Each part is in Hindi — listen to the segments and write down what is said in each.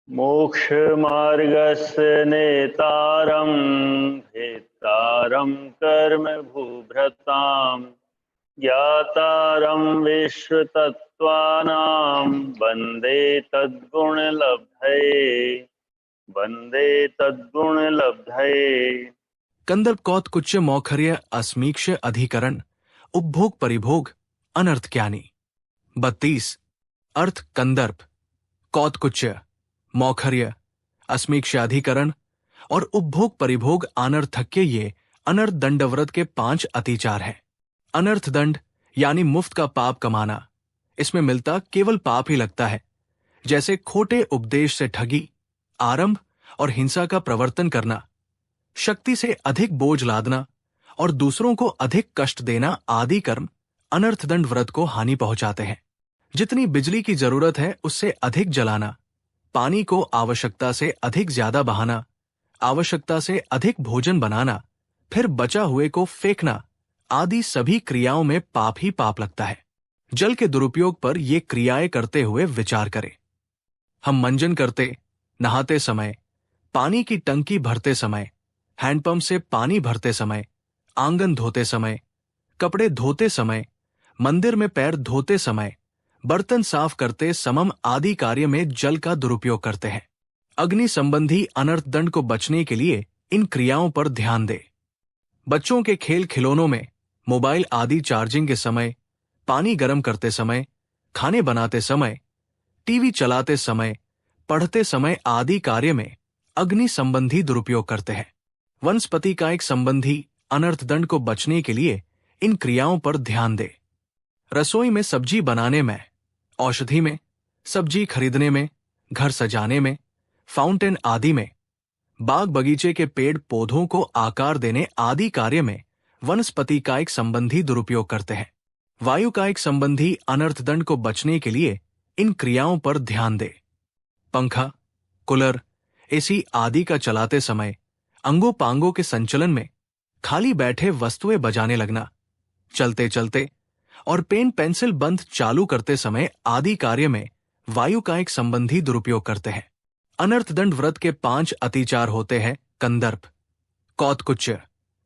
मोक्षमार्गस्य नेतारं भेत्तारं कर्म भूभृतां ज्ञातारं विश्वतत्त्वानां वन्दे तद्गुणलब्धये। कंदर्प कौत्कुच्च मौखर्य अस्मीक्ष अधिकरण उपभोग परिभोग अनर्थ ज्ञानी। 32 अर्थ कंदर्प कौत्कुच्च मौखर्य अस्मीक्षाधिकरण और उपभोग परिभोग अनर्थक्य ये अनर्थ दंडव्रत के 5 अतिचार हैं। अनर्थ दंड यानी मुफ्त का पाप कमाना, इसमें मिलता केवल पाप ही लगता है, जैसे खोटे उपदेश से ठगी, आरंभ और हिंसा का प्रवर्तन करना, शक्ति से अधिक बोझ लादना और दूसरों को अधिक कष्ट देना आदि कर्म अनर्थदंड व्रत को हानि पहुंचाते हैं। जितनी बिजली की जरूरत है उससे अधिक जलाना, पानी को आवश्यकता से अधिक ज्यादा बहाना, आवश्यकता से अधिक भोजन बनाना, फिर बचा हुए को फेंकना आदि सभी क्रियाओं में पाप ही पाप लगता है। जल के दुरुपयोग पर ये क्रियाएं करते हुए विचार करें। हम मंजन करते, नहाते समय, पानी की टंकी भरते समय, हैंडपंप से पानी भरते समय, आंगन धोते समय, कपड़े धोते समय, मंदिर में पैर धोते समय, बर्तन साफ करते समम आदि कार्य में जल का दुरुपयोग करते हैं। अग्नि संबंधी अनर्थ दंड को बचने के लिए इन क्रियाओं पर ध्यान दे। बच्चों के खेल खिलौनों में, मोबाइल आदि चार्जिंग के समय, पानी गर्म करते समय, खाने बनाते समय, टीवी चलाते समय, पढ़ते समय आदि कार्य में अग्नि संबंधी दुरुपयोग करते हैं। वनस्पति का एक संबंधी अनर्थ दंड को बचने के लिए इन क्रियाओं पर ध्यान दे। रसोई में सब्जी बनाने में, औषधि में, सब्जी खरीदने में, घर सजाने में, फाउंटेन आदि में, बाग बगीचे के पेड़ पौधों को आकार देने आदि कार्य में वनस्पति का एक संबंधी दुरुपयोग करते हैं। वायु का एक संबंधी अनर्थ दंड को बचने के लिए इन क्रियाओं पर ध्यान दे। पंखा, कूलर, एसी आदि का चलाते समय, अंगों पांगों के संचलन में, खाली बैठे वस्तुएं बजाने लगना, चलते चलते और पेन पेंसिल बंद चालू करते समय आदि कार्य में वायु का एक संबंधी दुरुपयोग करते हैं। अनर्थ दंड व्रत के 5 अतिचार होते हैं कंदर्प, कौत्कुच्च,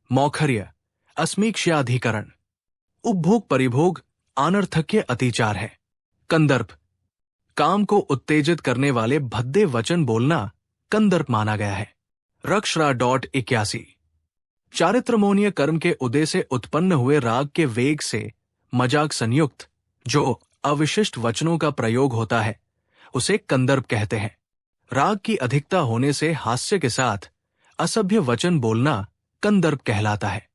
मौखर्य, अस्मीक्ष्याधिकरण, उपभोग परिभोग अनर्थक्य अतिचार है। कंदर्प काम को उत्तेजित करने वाले भद्दे वचन बोलना कंदर्प माना गया है। रक्षरा.81 चारित्रमोनीय कर्म के उदय से उत्पन्न हुए राग के वेग से मजाक संयुक्त जो अविशिष्ट वचनों का प्रयोग होता है उसे कंदर्प कहते हैं। राग की अधिकता होने से हास्य के साथ असभ्य वचन बोलना कंदर्प कहलाता है,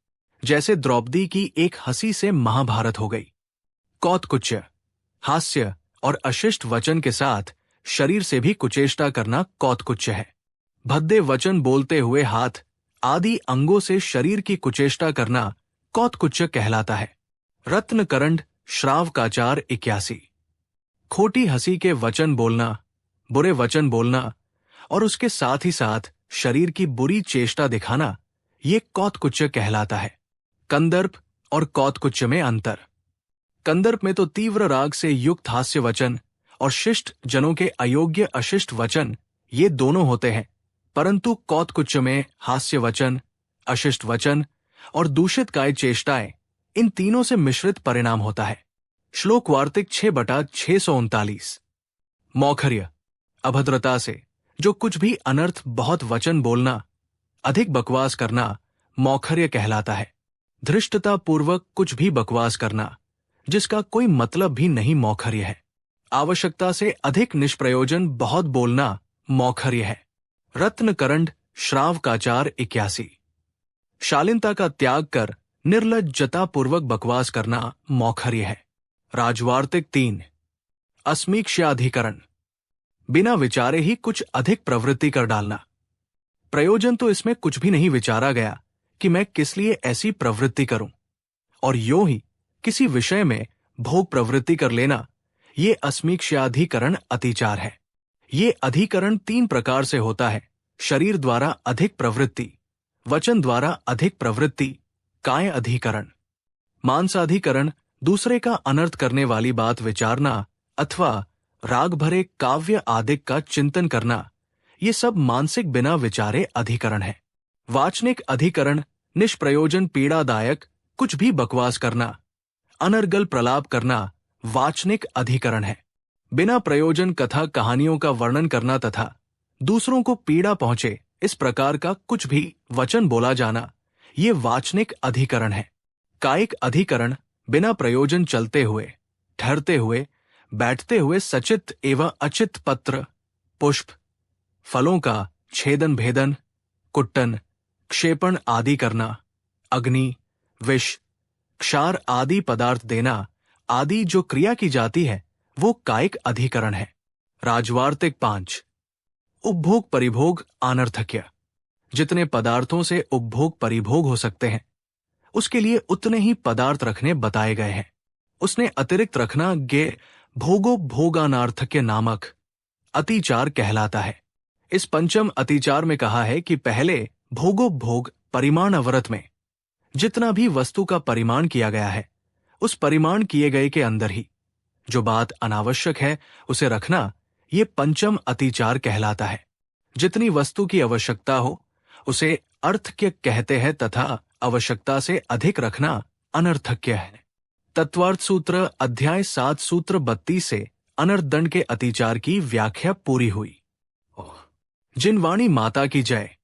जैसे द्रौपदी की एक हंसी से महाभारत हो गई। कौत्कुच्च हास्य और अशिष्ट वचन के साथ शरीर से भी कुचेष्टा करना कौत्कुच्च है। भद्दे वचन बोलते हुए हाथ आदि अंगों से शरीर की कुचेष्टा करना कौत्कुच्च कहलाता है। रत्नकरंड श्रावकाचार 81 खोटी हंसी के वचन बोलना, बुरे वचन बोलना और उसके साथ ही साथ शरीर की बुरी चेष्टा दिखाना ये कौत्कुच्च कहलाता है। कंदर्प और कौत्कुच्च में अंतर। कंदर्प में तो तीव्र राग से युक्त हास्य वचन और शिष्ट जनों के अयोग्य अशिष्ट वचन ये दोनों होते हैं, परंतु कौत्कुच्च में हास्य वचन, अशिष्ट वचन और दूषित काय चेष्टाएं इन तीनों से मिश्रित परिणाम होता है। श्लोक वार्तिक 6/639। मौखर्य अभद्रता से जो कुछ भी अनर्थ बहुत वचन बोलना, अधिक बकवास करना मौखर्य कहलाता है। धृष्टता पूर्वक कुछ भी बकवास करना जिसका कोई मतलब भी नहीं मौखर्य है। आवश्यकता से अधिक निष्प्रयोजन बहुत बोलना मौखर्य है। रत्नकरंड श्रावकाचार 81 शालीनता का त्याग कर निर्लज्जता पूर्वक बकवास करना मौखर्य है। राजवार्तिक 3 अस्मीक्ष्याधिकरण बिना विचारे ही कुछ अधिक प्रवृत्ति कर डालना। प्रयोजन तो इसमें कुछ भी नहीं विचारा गया कि मैं किस लिए ऐसी प्रवृत्ति करूं, और यूं ही किसी विषय में भोग प्रवृत्ति कर लेना, ये अस्मीक्ष्याधिकरण अतिचार है। ये अधिकरण 3 प्रकार से होता है: शरीर द्वारा अधिक प्रवृत्ति, वचन द्वारा अधिक प्रवृत्ति, काय अधिकरण। मांसाधिकरण दूसरे का अनर्थ करने वाली बात विचारना अथवा राग भरे काव्य आदिक का चिंतन करना ये सब मानसिक बिना विचारे अधिकरण है। वाचनिक अधिकरण निष्प्रयोजन पीड़ादायक कुछ भी बकवास करना, अनर्गल प्रलाप करना वाचनिक अधिकरण है। बिना प्रयोजन कथा कहानियों का वर्णन करना तथा दूसरों को पीड़ा पहुंचे इस प्रकार का कुछ भी वचन बोला जाना, ये वाचनिक अधिकरण है। कायिक अधिकरण बिना प्रयोजन चलते हुए, ठहरते हुए, बैठते हुए सचित एवं अचित पत्र, पुष्प, फलों का छेदन भेदन, कुट्टन, क्षेपण आदि करना, अग्नि, विष, क्षार आदि पदार्थ देना आदि जो क्रिया की जाती है वो कायिक अधिकरण है। राजवार्तिक 5। उपभोग परिभोग अनर्थक्य। जितने पदार्थों से उपभोग परिभोग हो सकते हैं उसके लिए उतने ही पदार्थ रखने बताए गए हैं। उसने अतिरिक्त रखना गे भोगोपभोगानार्थक्य नामक अतिचार कहलाता है। इस पंचम अतिचार में कहा है कि पहले भोगोपभोग परिमाण अवरत में जितना भी वस्तु का परिमाण किया गया है उस परिमाण किए गए के अंदर ही जो बात अनावश्यक है उसे रखना, ये पंचम अतिचार कहलाता है। जितनी वस्तु की आवश्यकता हो उसे अर्थक्य कहते हैं तथा आवश्यकता से अधिक रखना अनर्थक्य है। तत्वार्थ सूत्र अध्याय 7 सूत्र 32 से अनर्थ दंड के अतिचार की व्याख्या पूरी हुई। जिन वाणी माता की जय।